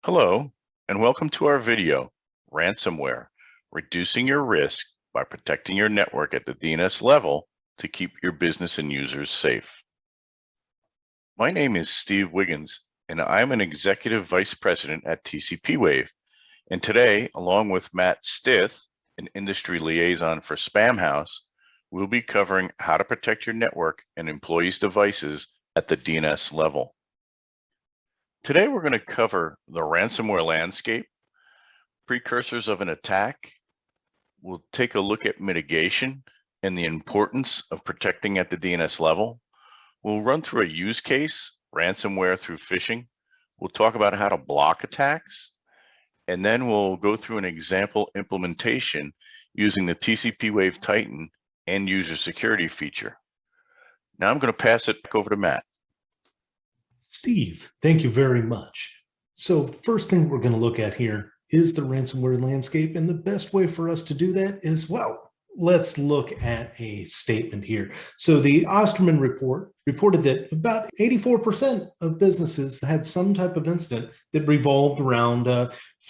Hello, and welcome to our video, Ransomware, Reducing Your Risk by Protecting Your Network at the DNS level to keep your business and users safe. My name is Steve Wiggins, and I'm an Executive Vice President at TCPWave. And today, along with Matt Stith, an Industry Liaison for Spamhaus, we'll be covering how to protect your network and employees' devices at the DNS level. Today, we're going to cover the ransomware landscape, precursors of an attack. We'll take a look at mitigation and the importance of protecting at the DNS level. We'll run through a use case, ransomware through phishing. We'll talk about how to block attacks, and then we'll go through an example implementation using the TCPWave Titan end user security feature. Now I'm going to pass it back over to Matt. Steve, thank you very much. So first thing we're going to look at here is the ransomware landscape. And the best way for us to do that is, well, let's look at a statement here. So the Osterman report reported that about 84% of businesses had some type of incident that revolved around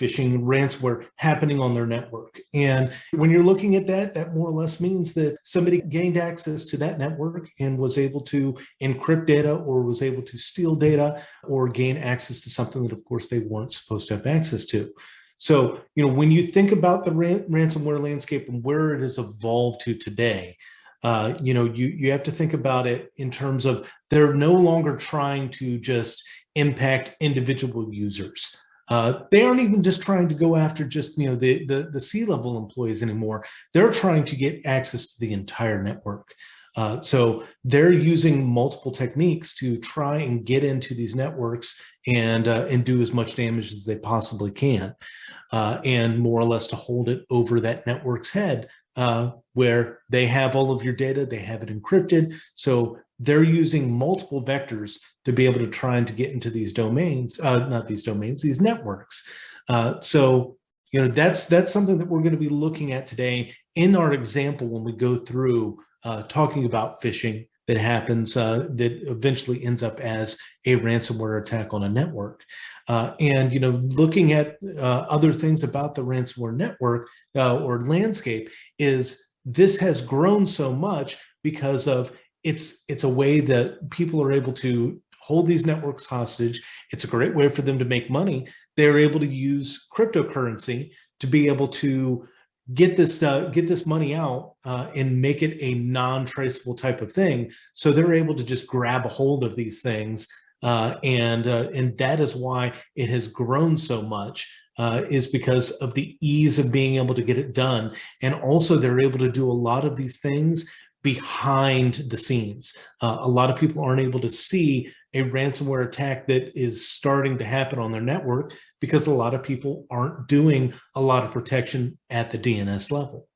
phishing ransomware happening on their network. And when you're looking at that, that more or less means that somebody gained access to that network and was able to encrypt data or was able to steal data or gain access to something that, of course, they weren't supposed to have access to. So, when you think about the ransomware landscape and where it has evolved to today, you have to think about it in terms of they're no longer trying to just impact individual users. They aren't even just trying to go after just, the C-level employees anymore. They're trying to get access to the entire network. So they're using multiple techniques to try and get into these networks and do as much damage as they possibly can, and more or less to hold it over that network's head, where they have all of your data, they have it encrypted. So they're using multiple vectors to be able to try and to get into these domains, these networks. So that's something that we're going to be looking at today in our example when we go through talking about phishing that happens, that eventually ends up as a ransomware attack on a network. And looking at other things about the ransomware network or landscape is this has grown so much because of it's a way that people are able to hold these networks hostage. It's a great way for them to make money. They're able to use cryptocurrency to be able to get this money out and make it a non-traceable type of thing. So they're able to just grab a hold of these things, and that is why it has grown so much, is because of the ease of being able to get it done. And also they're able to do a lot of these things behind the scenes. A lot of people aren't able to see a ransomware attack that is starting to happen on their network because a lot of people aren't doing a lot of protection at the DNS level.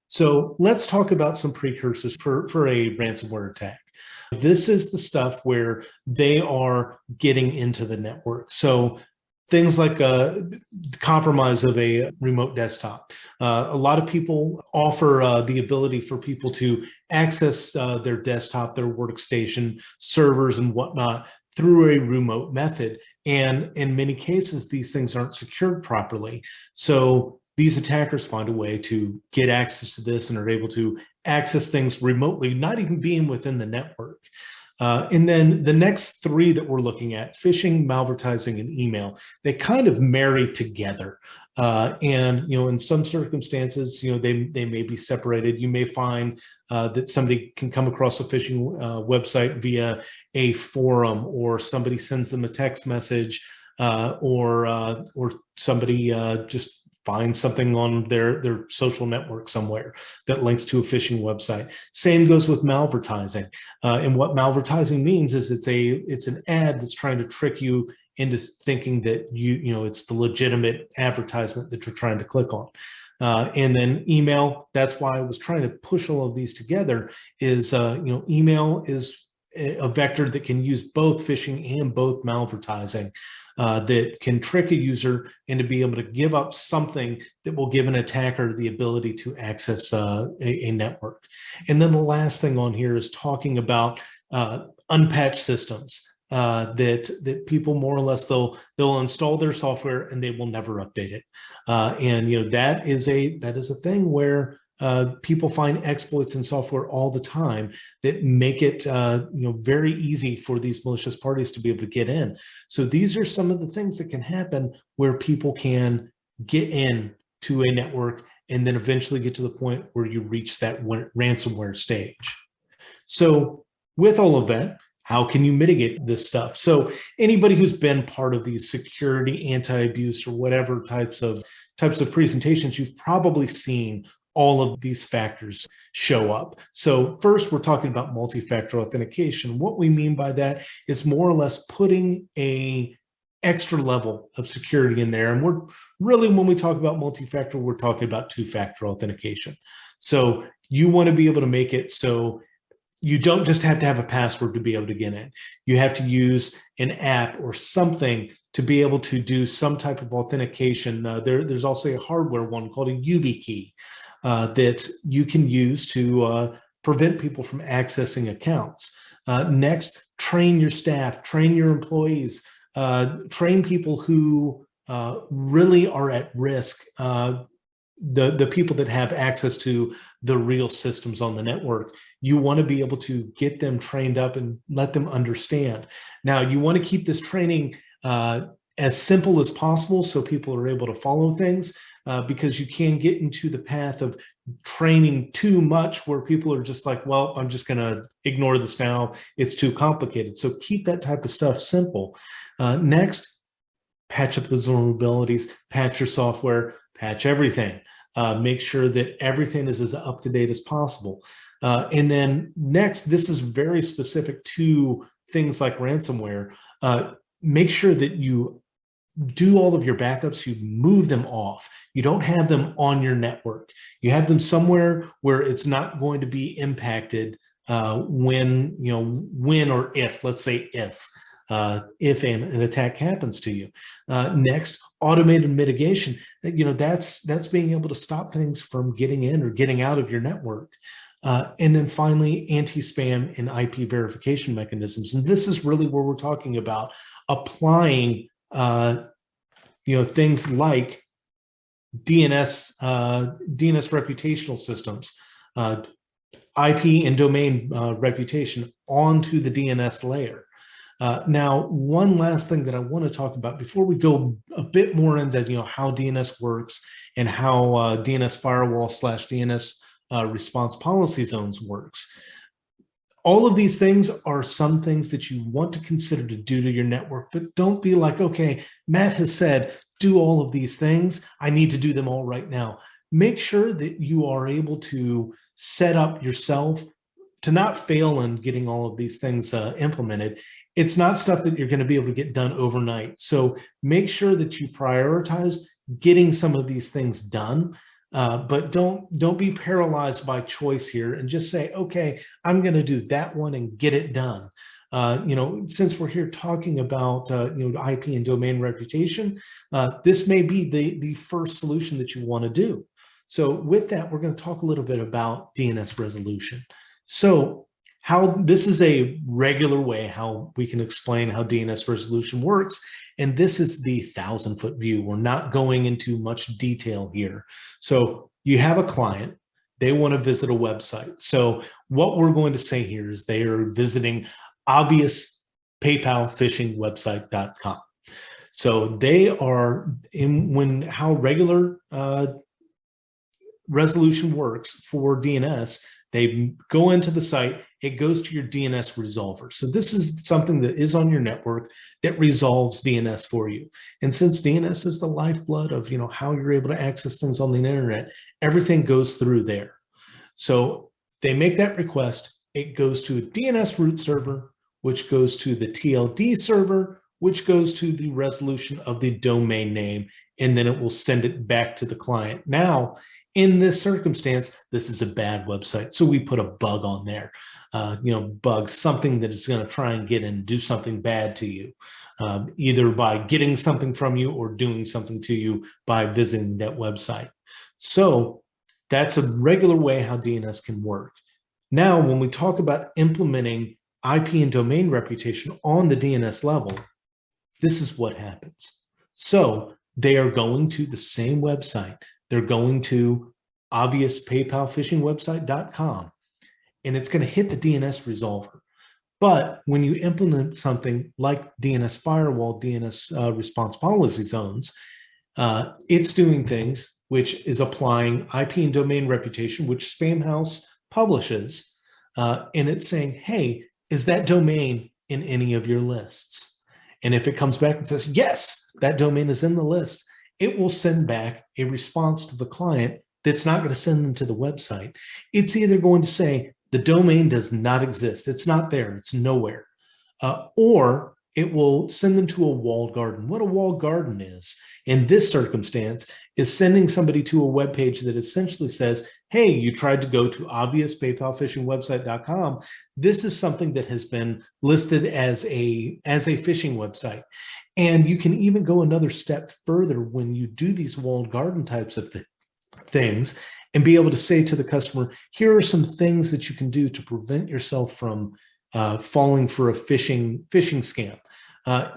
So let's talk about some precursors for a ransomware attack. This is the stuff where they are getting into the network. So things like compromise of a remote desktop. A lot of people offer the ability for people to access their desktop, their workstation, servers, and whatnot through a remote method. And in many cases, these things aren't secured properly. So these attackers find a way to get access to this and are able to access things remotely, not even being within the network. And then the next three that we're looking at, phishing, malvertising, and email, they kind of marry together. And in some circumstances, they may be separated. You may find that somebody can come across a phishing website via a forum, or somebody sends them a text message, or somebody just find something on their social network somewhere that links to a phishing website. Same goes with malvertising. And what malvertising means is it's an ad that's trying to trick you into thinking that it's the legitimate advertisement that you're trying to click on. And then email, that's why I was trying to push all of these together, is email is a vector that can use both phishing and both malvertising. that can trick a user into be able to give up something that will give an attacker the ability to access a network. And then the last thing on here is talking about unpatched systems. That people more or less they'll install their software and they will never update it, and that is a thing where people find exploits in software all the time that make it very easy for these malicious parties to be able to get in. So these are some of the things that can happen where people can get in to a network and then eventually get to the point where you reach that ransomware stage. So with all of that, how can you mitigate this stuff? So anybody who's been part of these security, anti-abuse, or whatever types of presentations, you've probably seen all of these factors show up. So first, we're talking about multi-factor authentication. What we mean by that is more or less putting a extra level of security in there. And we're really, when we talk about multi-factor, we're talking about two-factor authentication. So you want to be able to make it so you don't just have to have a password to be able to get in. You have to use an app or something to be able to do some type of authentication. There's also a hardware one called a YubiKey that you can use to prevent people from accessing accounts. Next, train your staff, train your employees, train people who really are at risk, the people that have access to the real systems on the network. You want to be able to get them trained up and let them understand. Now, you want to keep this training as simple as possible so people are able to follow things, because you can get into the path of training too much where people are just like, well, I'm just going to ignore this now. It's too complicated. So keep that type of stuff simple. Next, patch up those vulnerabilities, patch your software, patch everything. Make sure that everything is as up to date as possible. And then next, this is very specific to things like ransomware. Make sure that you do all of your backups, you move them off. You don't have them on your network. You have them somewhere where it's not going to be impacted when or if, let's say if an attack happens to you. Next, automated mitigation. That's being able to stop things from getting in or getting out of your network. And then finally, anti-spam and IP verification mechanisms. And this is really where we're talking about applying things like DNS reputational systems, IP and domain reputation onto the DNS layer. Now, one last thing that I want to talk about before we go a bit more into how DNS works and how DNS firewall / DNS response policy zones works. All of these things are some things that you want to consider to do to your network, but don't be like, okay, Matt has said, do all of these things. I need to do them all right now. Make sure that you are able to set up yourself to not fail in getting all of these things implemented. It's not stuff that you're going to be able to get done overnight. So make sure that you prioritize getting some of these things done. But don't be paralyzed by choice here and just say, okay, I'm going to do that one and get it done. Since we're here talking about IP and domain reputation, this may be the first solution that you want to do. So with that, we're going to talk a little bit about DNS resolution. So this is a regular way how we can explain how DNS resolution works. And this is the 1,000-foot view. We're not going into much detail here. So you have a client, they want to visit a website. So what we're going to say here is they are visiting obvious PayPal phishing website.com. So they are how regular resolution works for DNS. They go into the site, it goes to your DNS resolver. So this is something that is on your network that resolves DNS for you. And since DNS is the lifeblood of how you're able to access things on the internet, everything goes through there. So they make that request, it goes to a DNS root server, which goes to the TLD server, which goes to the resolution of the domain name, and then it will send it back to the client. Now, in this circumstance, this is a bad website. So we put a bug on there, bug, something that is going to try and get in and do something bad to you, either by getting something from you or doing something to you by visiting that website. So that's a regular way how DNS can work. Now, when we talk about implementing IP and domain reputation on the DNS level, this is what happens. So they are going to the same website. They're going to obvious PayPal phishing website.com, and it's going to hit the DNS resolver. But when you implement something like DNS firewall, DNS response policy zones, it's doing things which is applying IP and domain reputation, which Spamhaus publishes, and it's saying, hey, is that domain in any of your lists? And if it comes back and says, yes, that domain is in the list, it will send back a response to the client that's not going to send them to the website. It's either going to say the domain does not exist, it's not there, it's nowhere, or it will send them to a walled garden. What a walled garden is, in this circumstance, is sending somebody to a web page that essentially says, hey, you tried to go to obvious PayPal phishing website.com. This is something that has been listed as a phishing website. And you can even go another step further when you do these walled garden types of things and be able to say to the customer, here are some things that you can do to prevent yourself from falling for a phishing scam.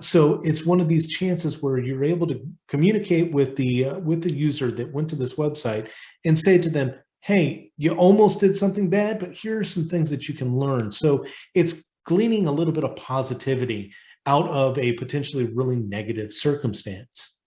So it's one of these chances where you're able to communicate with the user that went to this website and say to them, hey, you almost did something bad, but here are some things that you can learn. So it's gleaning a little bit of positivity out of a potentially really negative circumstance.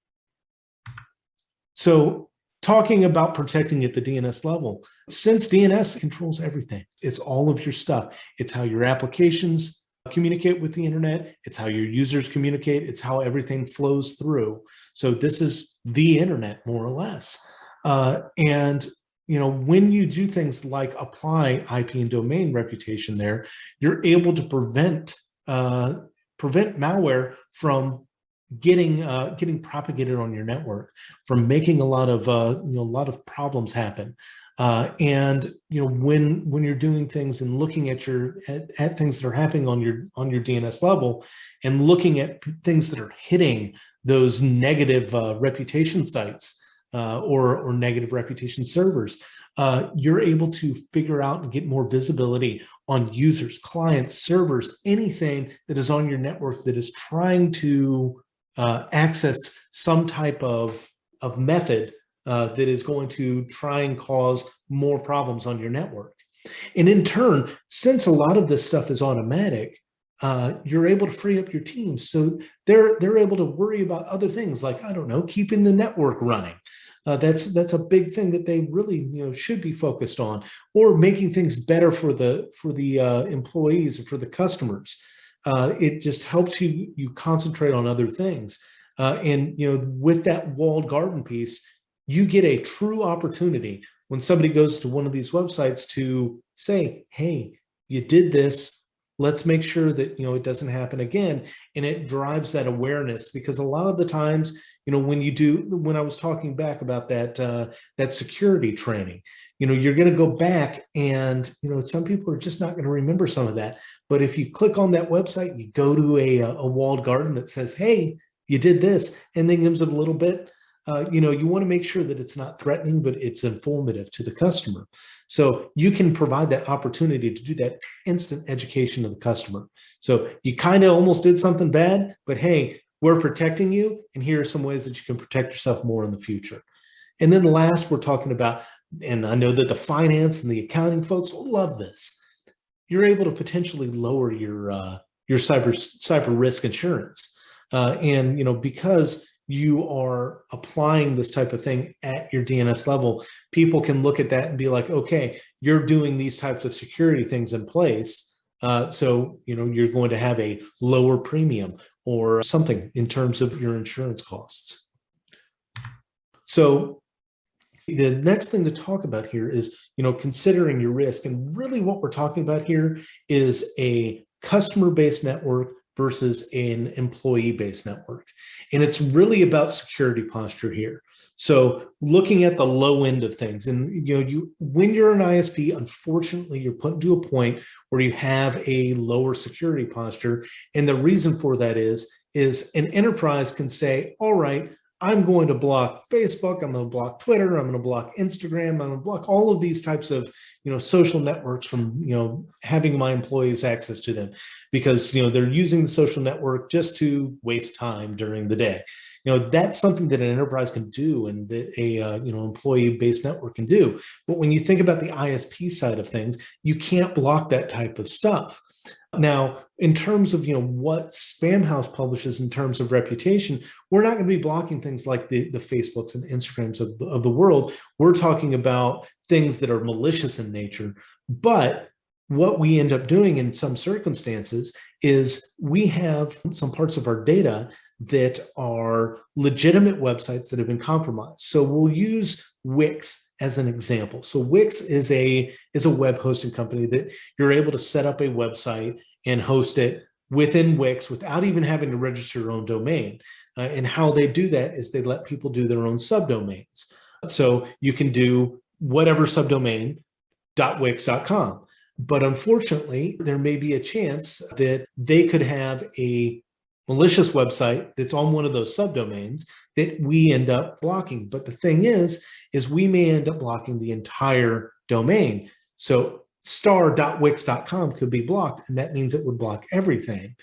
So talking about protecting at the DNS level, since DNS controls everything, it's all of your stuff. It's how your applications communicate with the internet. It's how your users communicate. It's how everything flows through. So this is the internet, more or less. And when you do things like apply IP and domain reputation there, you're able to prevent malware from getting propagated on your network, from making a lot of problems happen. And when you're doing things and looking at things that are happening on your DNS level, and looking at things that are hitting those negative reputation sites or negative reputation servers, you're able to figure out and get more visibility on users, clients, servers, anything that is on your network that is trying to access some type of method that is going to try and cause more problems on your network. And in turn, since a lot of this stuff is automatic, you're able to free up your teams. So they're able to worry about other things like, I don't know, keeping the network running. That's a big thing that they really should be focused on, or making things better for the employees or for the customers. It just helps you concentrate on other things. And with that walled garden piece, you get a true opportunity when somebody goes to one of these websites to say, hey, you did this. Let's make sure that it doesn't happen again. And it drives that awareness, because a lot of the times, when I was talking back about that security training, you're going to go back and, some people are just not going to remember some of that. But if you click on that website, you go to a walled garden that says, hey, you did this, and then gives it a little bit, you want to make sure that it's not threatening, but it's informative to the customer. So you can provide that opportunity to do that instant education of the customer. So you kind of almost did something bad, but hey, we're protecting you, and here are some ways that you can protect yourself more in the future. And then last, we're talking about, and I know that the finance and the accounting folks will love this, you're able to potentially lower your cyber risk insurance. And because you are applying this type of thing at your DNS level, people can look at that and be like, okay, you're doing these types of security things in place. So, you're going to have a lower premium or something in terms of your insurance costs. So the next thing to talk about here is, considering your risk. And really what we're talking about here is a customer-based network versus an employee-based network. And it's really about security posture here. So looking at the low end of things, and when you're an ISP, unfortunately, you're put into a point where you have a lower security posture. And the reason for that is an enterprise can say, all right, I'm going to block Facebook, I'm going to block Twitter, I'm going to block Instagram, I'm going to block all of these types of social networks from having my employees access to them, because they're using the social network just to waste time during the day. That's something that an enterprise can do and that a employee-based network can do. But when you think about the ISP side of things, you can't block that type of stuff. Now, in terms of what Spamhaus publishes in terms of reputation, we're not going to be blocking things like the Facebooks and Instagrams of the world. We're talking about things that are malicious in nature. But what we end up doing in some circumstances is we have some parts of our data that are legitimate websites that have been compromised. So we'll use Wix as an example. So Wix is a web hosting company that you're able to set up a website and host it within Wix without even having to register your own domain. And how they do that is they let people do their own subdomains. So you can do whatever subdomain .wix.com. But unfortunately, there may be a chance that they could have a malicious website that's on one of those subdomains that we end up blocking. But the thing is we may end up blocking the entire domain. So star.wix.com could be blocked, and that means it would block everything.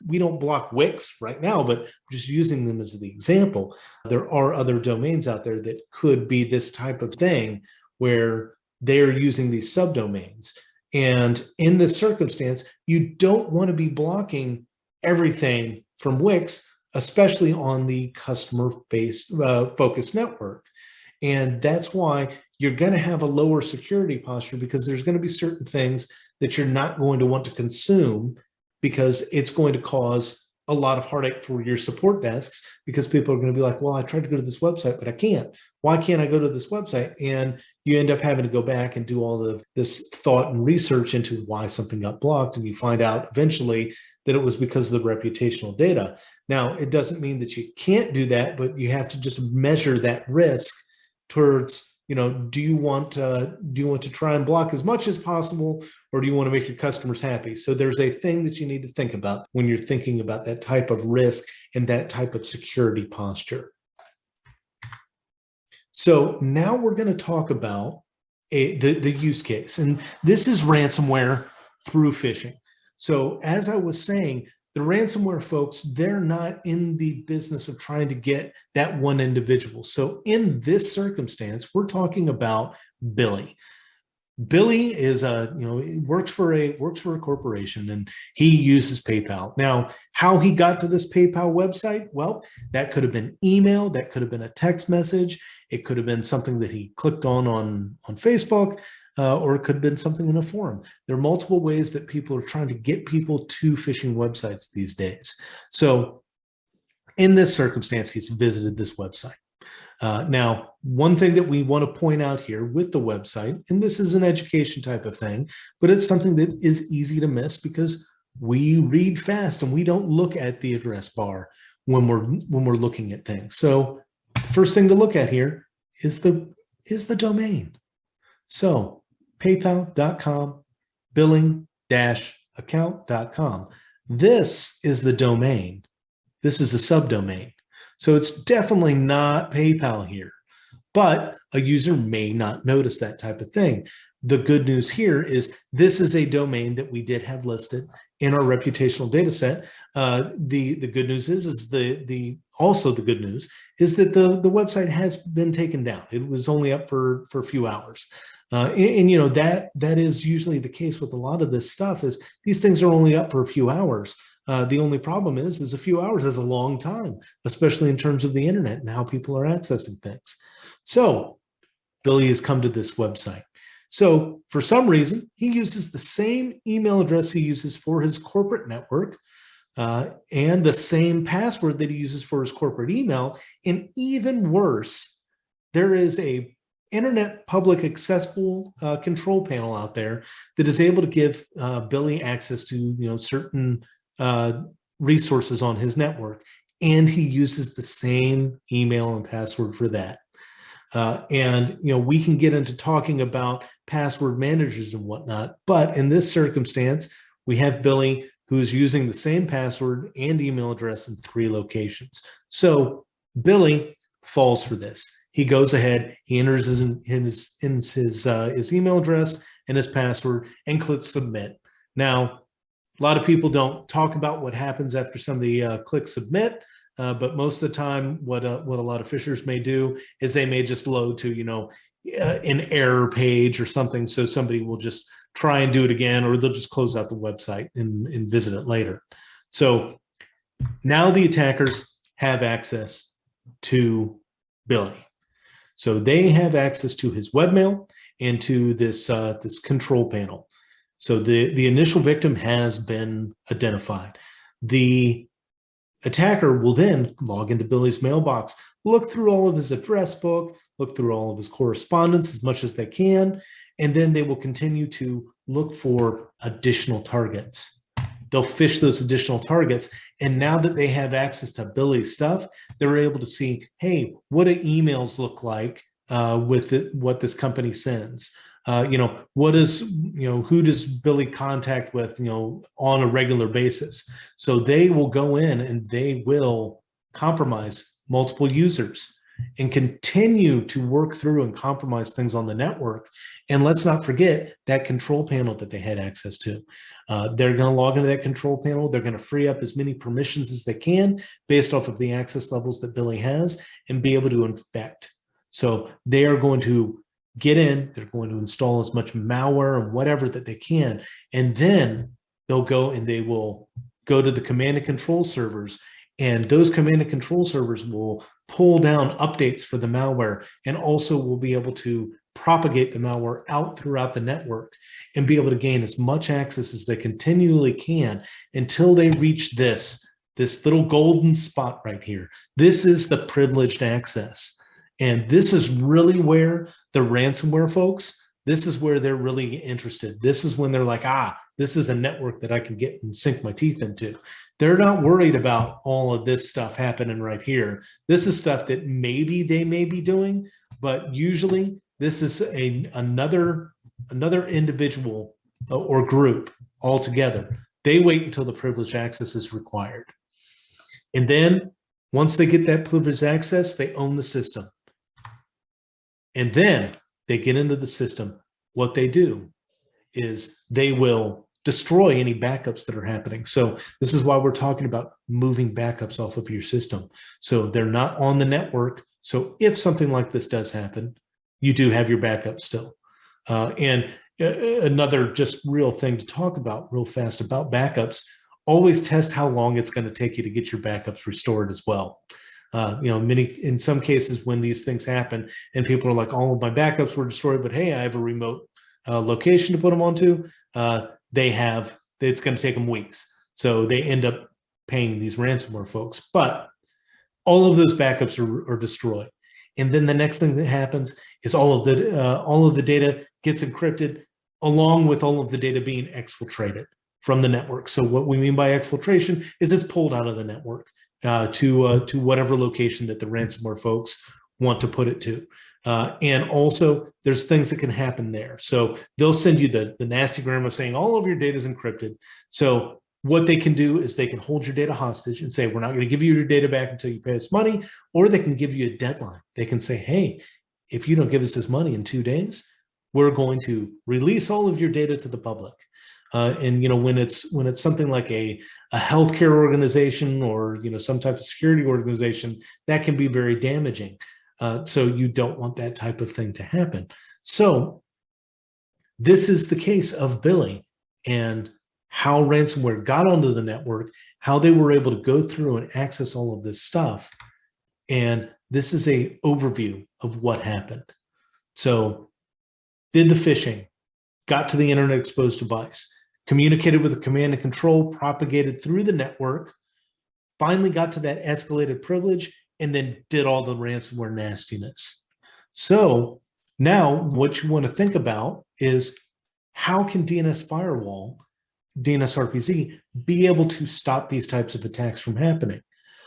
We don't block Wix right now, but I'm just using them as the example. There are other domains out there that could be this type of thing where they're using these subdomains. And in this circumstance, you don't want to be blocking everything from Wix, especially on the customer-based focused network. And that's why you're going to have a lower security posture, because there's going to be certain things that you're not going to want to consume, because it's going to cause a lot of heartache for your support desks, because people are going to be like, well, I tried to go to this website, but I can't. Why can't I go to this website? And you end up having to go back and do all of this thought and research into why something got blocked. And you find out eventually that it was because of the reputational data. Now, it doesn't mean that you can't do that, but you have to just measure that risk towards, do you want to try and block as much as possible, or do you want to make your customers happy? So there's a thing that you need to think about when you're thinking about that type of risk and that type of security posture. So now we're going to talk about the use case, and this is ransomware through phishing. So as I was saying, the ransomware folks, they're not in the business of trying to get that one individual. So in this circumstance, we're talking about Billy. Billy is works for a corporation, and he uses PayPal. Now, how he got to this PayPal website? Well, that could have been email, that could have been a text message, it could have been something that he clicked on Facebook, or it could have been something in a forum. There are multiple ways that people are trying to get people to phishing websites these days. So in this circumstance, he's visited this website. Now, one thing that we want to point out here with the website, and this is an education type of thing, but it's something that is easy to miss because we read fast and we don't look at the address bar when we're looking at things. So the first thing to look at here is the domain. So paypal.com, billing-account.com. This is the domain. This is a subdomain. So it's definitely not PayPal here, but a user may not notice that type of thing. The good news here is this is a domain that we did have listed in our reputational data set. The good news is also the good news is that the website has been taken down. It was only up for a few hours. That is usually the case with a lot of this stuff, is these things are only up for a few hours. The only problem is a few hours is a long time, especially in terms of the internet and how people are accessing things. So Billy has come to this website. So for some reason, he uses the same email address he uses for his corporate network, and the same password that he uses for his corporate email. And even worse, there is a internet public accessible control panel out there that is able to give Billy access to certain resources on his network, and he uses the same email and password for that. And we can get into talking about password managers and whatnot, but in this circumstance, we have Billy who's using the same password and email address in 3 locations. So Billy falls for this. He goes ahead, he enters his email address and his password and clicks submit. Now, a lot of people don't talk about what happens after somebody clicks submit, but most of the time, what a lot of phishers may do is they may just load to an error page or something, so somebody will just try and do it again, or they'll just close out the website and visit it later. So now the attackers have access to Billy. So they have access to his webmail and to this control panel. So the initial victim has been identified. The attacker will then log into Billy's mailbox, look through all of his address book, look through all of his correspondence as much as they can, and then they will continue to look for additional targets. They'll fish those additional targets, and now that they have access to Billy's stuff, they're able to see, hey, what do emails look like with what this company sends? What is, who does Billy contact with, on a regular basis? So they will go in and they will compromise multiple users and continue to work through and compromise things on the network. And let's not forget that control panel that they had access to. They're going to log into that control panel. They're going to free up as many permissions as they can based off of the access levels that Billy has and be able to infect. So they are going to get in, they're going to install as much malware and whatever that they can, and then they'll go and they will go to the command and control servers, and those command and control servers will pull down updates for the malware and also will be able to propagate the malware out throughout the network and be able to gain as much access as they continually can until they reach this little golden spot right here. This is the privileged access. And this is really where the ransomware folks, this is where they're really interested. This is when they're like, this is a network that I can get and sink my teeth into. They're not worried about all of this stuff happening right here. This is stuff that maybe they may be doing, but usually this is another individual or group altogether. They wait until the privileged access is required. And then once they get that privileged access, they own the system. And then they get into the system. What they do is they will destroy any backups that are happening. So this is why we're talking about moving backups off of your system. So they're not on the network. So if something like this does happen, you do have your backup still. And another just real thing to talk about real fast about backups, always test how long it's going to take you to get your backups restored as well. In some cases when these things happen and people are like, all of my backups were destroyed, but hey, I have a remote location to put them onto, it's going to take them weeks. So they end up paying these ransomware folks, but all of those backups are destroyed. And then the next thing that happens is all of the data gets encrypted along with all of the data being exfiltrated from the network. So what we mean by exfiltration is it's pulled out of the network to whatever location that the ransomware folks want to put it to. And also there's things that can happen there. So they'll send you the nasty grammar saying all of your data is encrypted. So what they can do is they can hold your data hostage and say, we're not going to give you your data back until you pay us money, or they can give you a deadline. They can say, hey, if you don't give us this money in 2 days, we're going to release all of your data to the public. And when it's something like a healthcare organization or some type of security organization, that can be very damaging. So you don't want that type of thing to happen. So this is the case of Billy and how ransomware got onto the network, how they were able to go through and access all of this stuff. And this is an overview of what happened. So did the phishing, got to the internet exposed device, communicated with the command and control, propagated through the network, finally got to that escalated privilege, and then did all the ransomware nastiness. So now what you want to think about is how can DNS Firewall DNS RPZ, be able to stop these types of attacks from happening.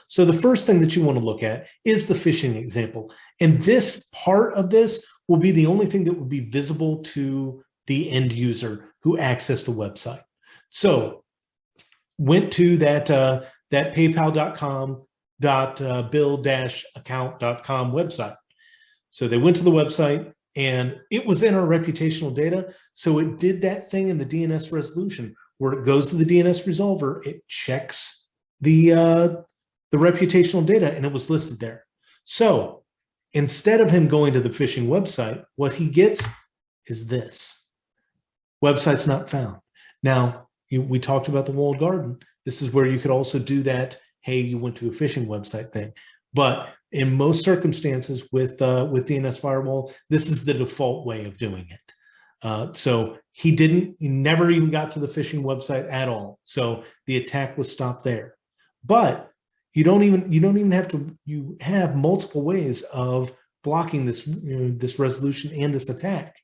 So the first thing that you want to look at is the phishing example. And this part of this will be the only thing that will be visible to the end user who accessed the website. So went to that paypal.com.bill-account.com website. So they went to the website and it was in our reputational data. So it did that thing in the DNS resolution where it goes to the DNS resolver, it checks the reputational data, and it was listed there. So instead of him going to the phishing website, what he gets is this: website's not found. Now, we talked about the walled garden. This is where you could also do that, hey, you went to a phishing website thing. But in most circumstances with DNS firewall, this is the default way of doing it. So he never even got to the phishing website at all. So the attack was stopped there. But you don't even have to, you have multiple ways of blocking this, this resolution and this attack.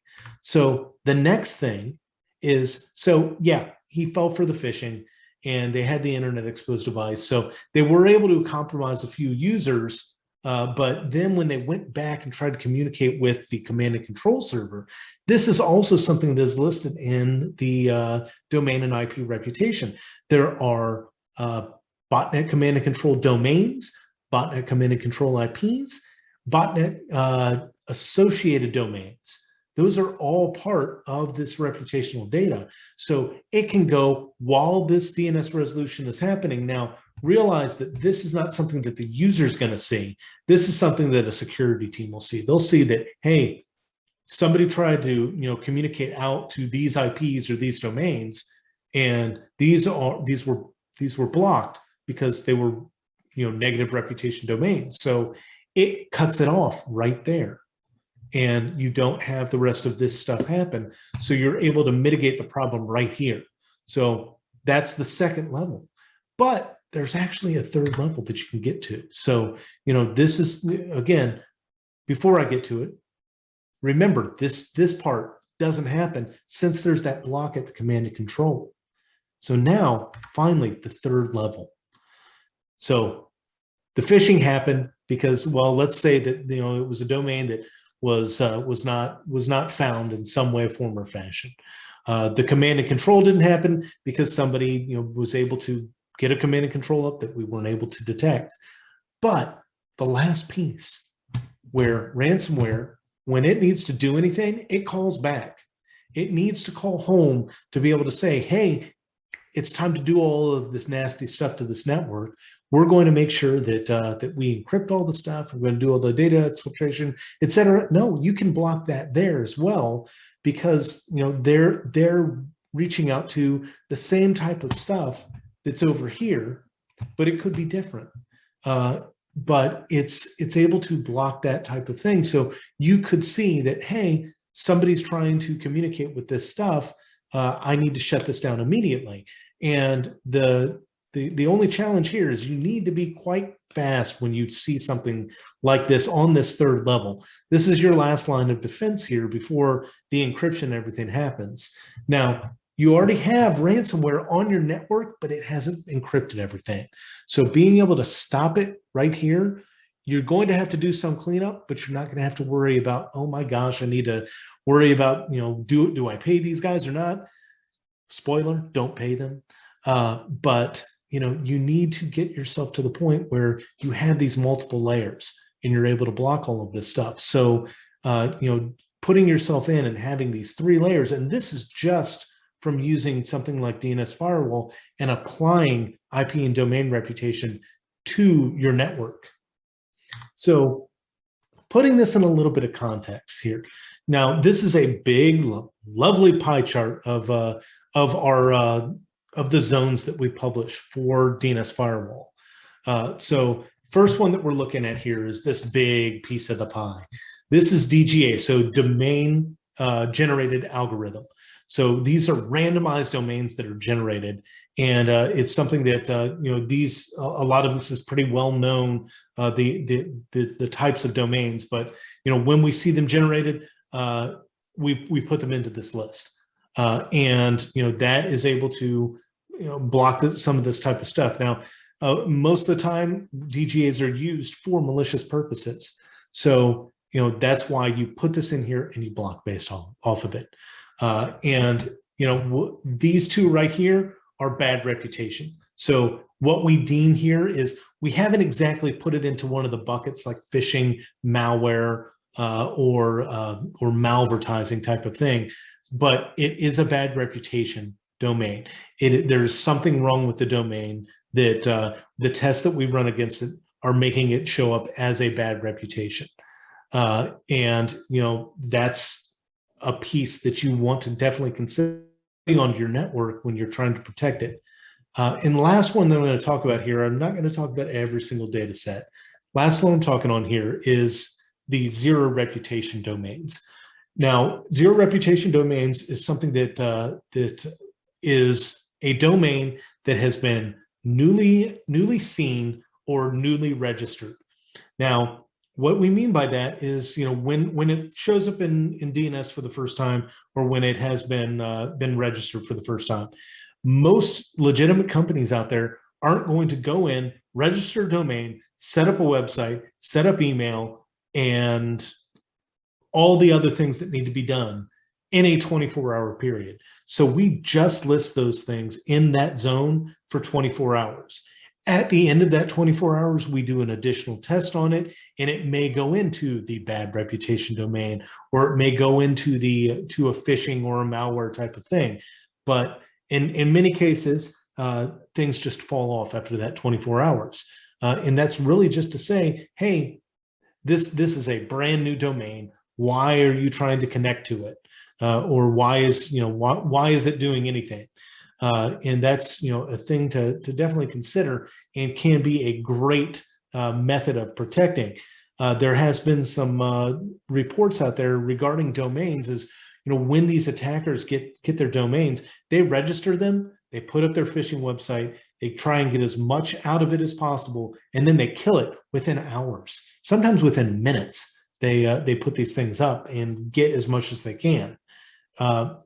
So the next thing is, so yeah, he fell for the phishing and they had the internet exposed device. So they were able to compromise a few users, but then when they went back and tried to communicate with the command and control server, this is also something that is listed in the domain and IP reputation. There are botnet command and control domains, botnet command and control IPs, botnet associated domains. Those are all part of this reputational data. So it can go while this DNS resolution is happening. Now, realize that this is not something that the user is going to see. This is something that a security team will see. They'll see that, hey, somebody tried to communicate out to these IPs or these domains, and these were blocked because they were negative reputation domains. So it cuts it off right there. And you don't have the rest of this stuff happen. So you're able to mitigate the problem right here. So that's the second level. But there's actually a third level that you can get to. So, this is, again, before I get to it, remember this part doesn't happen since there's that block at the command and control. So now, finally, the third level. So the phishing happened because, well, let's say that, it was a domain that was not found in some way, form, or fashion. The command and control didn't happen because somebody was able to get a command and control up that we weren't able to detect. But the last piece, where ransomware, when it needs to do anything, it calls back. It needs to call home to be able to say, hey, it's time to do all of this nasty stuff to this network. We're going to make sure that that we encrypt all the stuff. We're going to do all the data exfiltration, et cetera. No, you can block that there as well, because they're reaching out to the same type of stuff that's over here, but it could be different. But it's able to block that type of thing. So you could see that, hey, somebody's trying to communicate with this stuff. I need to shut this down immediately. And the only challenge here is you need to be quite fast when you see something like this on this third level. This is your last line of defense here before the encryption and everything happens. Now, you already have ransomware on your network, but it hasn't encrypted everything. So being able to stop it right here, you're going to have to do some cleanup, but you're not going to have to worry about, oh my gosh, I need to worry about, do I pay these guys or not? Spoiler, don't pay them. But you need to get yourself to the point where you have these multiple layers and you're able to block all of this stuff. So, putting yourself in and having these 3 layers, and this is just from using something like DNS firewall and applying IP and domain reputation to your network. So putting this in a little bit of context here. Now, this is a big, lovely pie chart of the zones that we publish for DNS firewall. So first one that we're looking at here is this big piece of the pie. This is DGA, so domain generated algorithm. So these are randomized domains that are generated, and it's something that a lot of this is pretty well known, the types of domains. But when we see them generated, we put them into this list. And that is able to block some of this type of stuff. Now, most of the time, DGAs are used for malicious purposes. So that's why you put this in here and you block based off of it. And these two right here are bad reputation. So what we deem here is we haven't exactly put it into one of the buckets like phishing, malware, or malvertising type of thing, but it is a bad reputation domain. There's something wrong with the domain that the tests that we run against it are making it show up as a bad reputation. And that's a piece that you want to definitely consider on your network when you're trying to protect it. And the last one that I'm going to talk about here, I'm not going to talk about every single data set. Last one I'm talking on here is the zero reputation domains. Now, zero reputation domains is something that is a domain that has been newly seen or newly registered. Now, what we mean by that is, when it shows up in DNS for the first time, or when it has been registered for the first time, most legitimate companies out there aren't going to go in, register a domain, set up a website, set up email, and all the other things that need to be done in a 24-hour period. So we just list those things in that zone for 24 hours. At the end of that 24 hours, we do an additional test on it, and it may go into the bad reputation domain, or it may go into to a phishing or a malware type of thing. But in many cases, things just fall off after that 24 hours. And that's really just to say, hey, this is a brand new domain. Why are you trying to connect to it? Or why is it doing anything? And that's a thing to definitely consider, and can be a great method of protecting. There has been some reports out there regarding domains. Is when these attackers get their domains, they register them, they put up their phishing website, they try and get as much out of it as possible, and then they kill it within hours, sometimes within minutes. They put these things up and get as much as they can.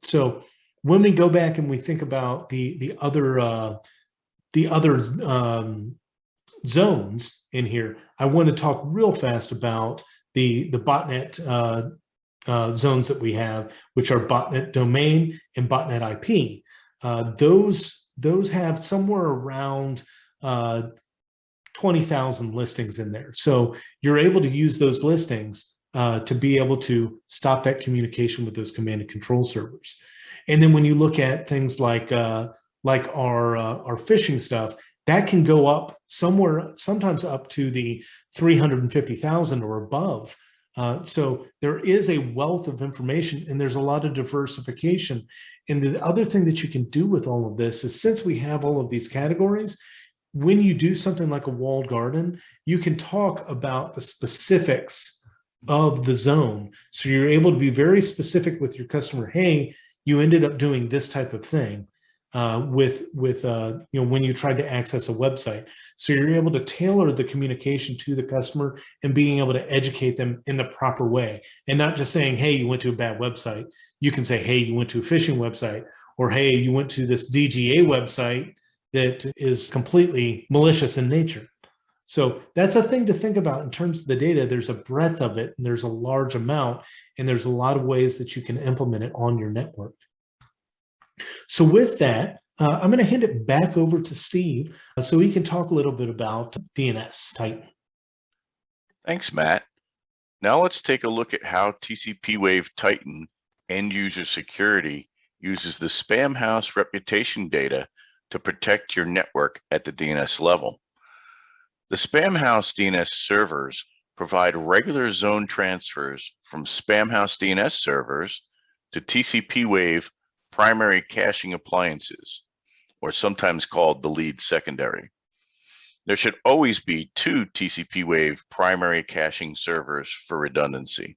So when we go back and we think about the other zones in here, I want to talk real fast about the botnet zones that we have, which are botnet domain and botnet IP. Those have somewhere around 20,000 listings in there. So you're able to use those listings to be able to stop that communication with those command and control servers. And then when you look at things like our phishing stuff, that can go up sometimes up to the 350,000 or above. So there is a wealth of information, and there's a lot of diversification. And the other thing that you can do with all of this is, since we have all of these categories, when you do something like a walled garden, you can talk about the specifics of the zone. So you're able to be very specific with your customer. Hey, you ended up doing this type of thing with when you tried to access a website. So you're able to tailor the communication to the customer and being able to educate them in the proper way, and not just saying, hey, you went to a bad website. You can say, hey, you went to a phishing website, or hey, you went to this DGA website that is completely malicious in nature. So that's a thing to think about in terms of the data. There's a breadth of it, and there's a large amount, and there's a lot of ways that you can implement it on your network. So with that, I'm going to hand it back over to Steve so he can talk a little bit about DNS Titan. Thanks, Matt. Now let's take a look at how TCPWave Titan end user security uses the Spamhaus reputation data to protect your network at the DNS level. The Spamhaus DNS servers provide regular zone transfers from Spamhaus DNS servers to TCPWave primary caching appliances, or sometimes called the lead secondary. There should always be two TCPWave primary caching servers for redundancy.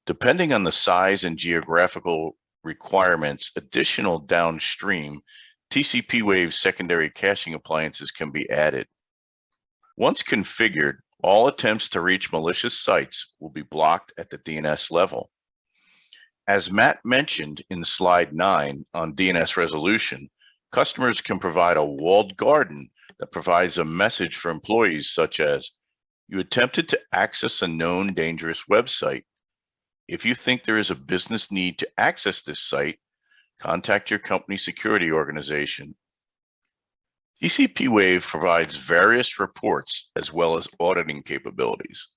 Depending on the size and geographical requirements, additional downstream TCPWave secondary caching appliances can be added. Once configured, all attempts to reach malicious sites will be blocked at the DNS level. As Matt mentioned in slide 9 on DNS resolution, customers can provide a walled garden that provides a message for employees such as, "You attempted to access a known dangerous website. If you think there is a business need to access this site, contact your company security organization." TCPWave provides various reports as well as auditing capabilities.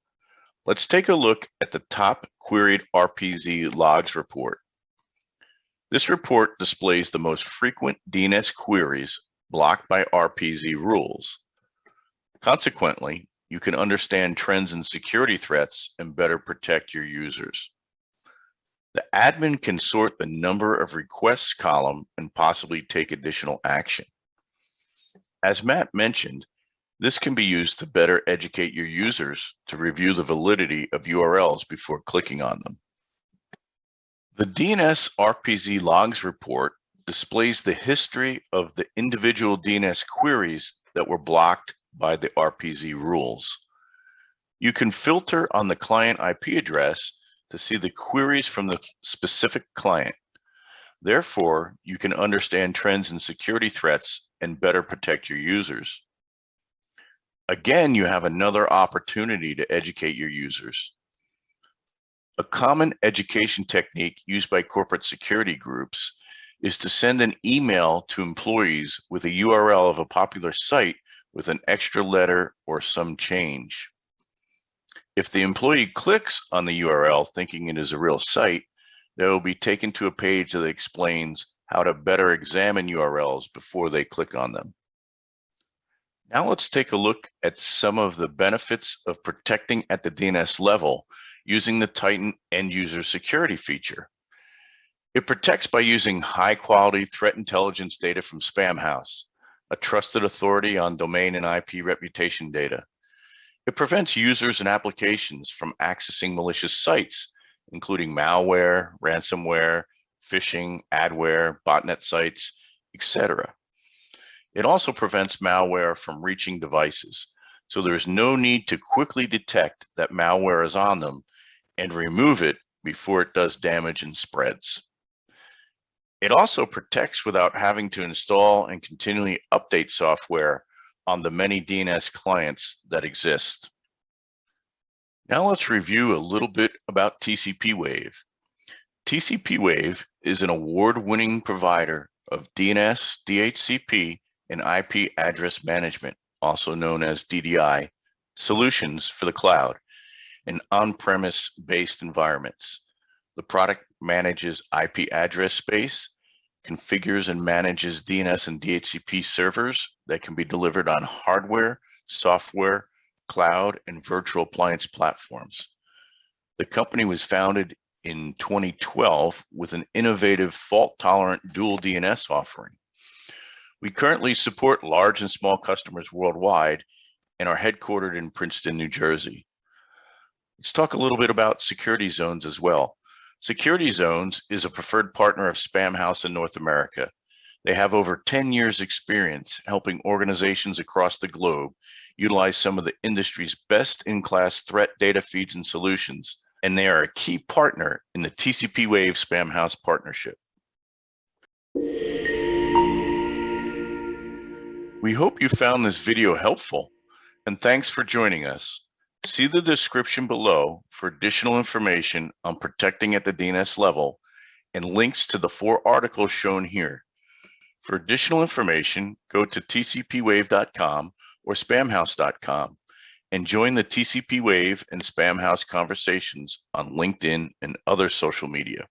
Let's take a look at the top queried RPZ logs report. This report displays the most frequent DNS queries blocked by RPZ rules. Consequently, you can understand trends in security threats and better protect your users. The admin can sort the number of requests column and possibly take additional action. As Matt mentioned, this can be used to better educate your users to review the validity of URLs before clicking on them. The DNS RPZ logs report displays the history of the individual DNS queries that were blocked by the RPZ rules. You can filter on the client IP address to see the queries from the specific client. Therefore, you can understand trends in security threats and better protect your users. Again, you have another opportunity to educate your users. A common education technique used by corporate security groups is to send an email to employees with a URL of a popular site with an extra letter or some change. If the employee clicks on the URL thinking it is a real site, they will be taken to a page that explains how to better examine URLs before they click on them. Now let's take a look at some of the benefits of protecting at the DNS level using the Titan end user security feature. It protects by using high quality threat intelligence data from Spamhaus, a trusted authority on domain and IP reputation data. It prevents users and applications from accessing malicious sites, including malware, ransomware, phishing, adware, botnet sites, etc. It also prevents malware from reaching devices, so there is no need to quickly detect that malware is on them and remove it before it does damage and spreads. It also protects without having to install and continually update software on the many DNS clients that exist. Now let's review a little bit about TCPWave. TCPWave is an award-winning provider of DNS, DHCP, and IP address management, also known as DDI, solutions for the cloud and on-premise based environments. The product manages IP address space, configures and manages DNS and DHCP servers that can be delivered on hardware, software, cloud, and virtual appliance platforms. The company was founded in 2012 with an innovative fault-tolerant dual DNS offering. We currently support large and small customers worldwide and are headquartered in Princeton, New Jersey. Let's talk a little bit about Security Zones as well. Security Zones is a preferred partner of Spamhaus in North America. They have over 10 years experience helping organizations across the globe utilize some of the industry's best-in-class threat data feeds and solutions, and they are a key partner in the TCPWave Spamhaus partnership. We hope you found this video helpful, and thanks for joining us. See the description below for additional information on protecting at the DNS level and links to the 4 articles shown here. For additional information, go to tcpwave.com or spamhaus.com and join the TCPWave and Spamhaus conversations on LinkedIn and other social media.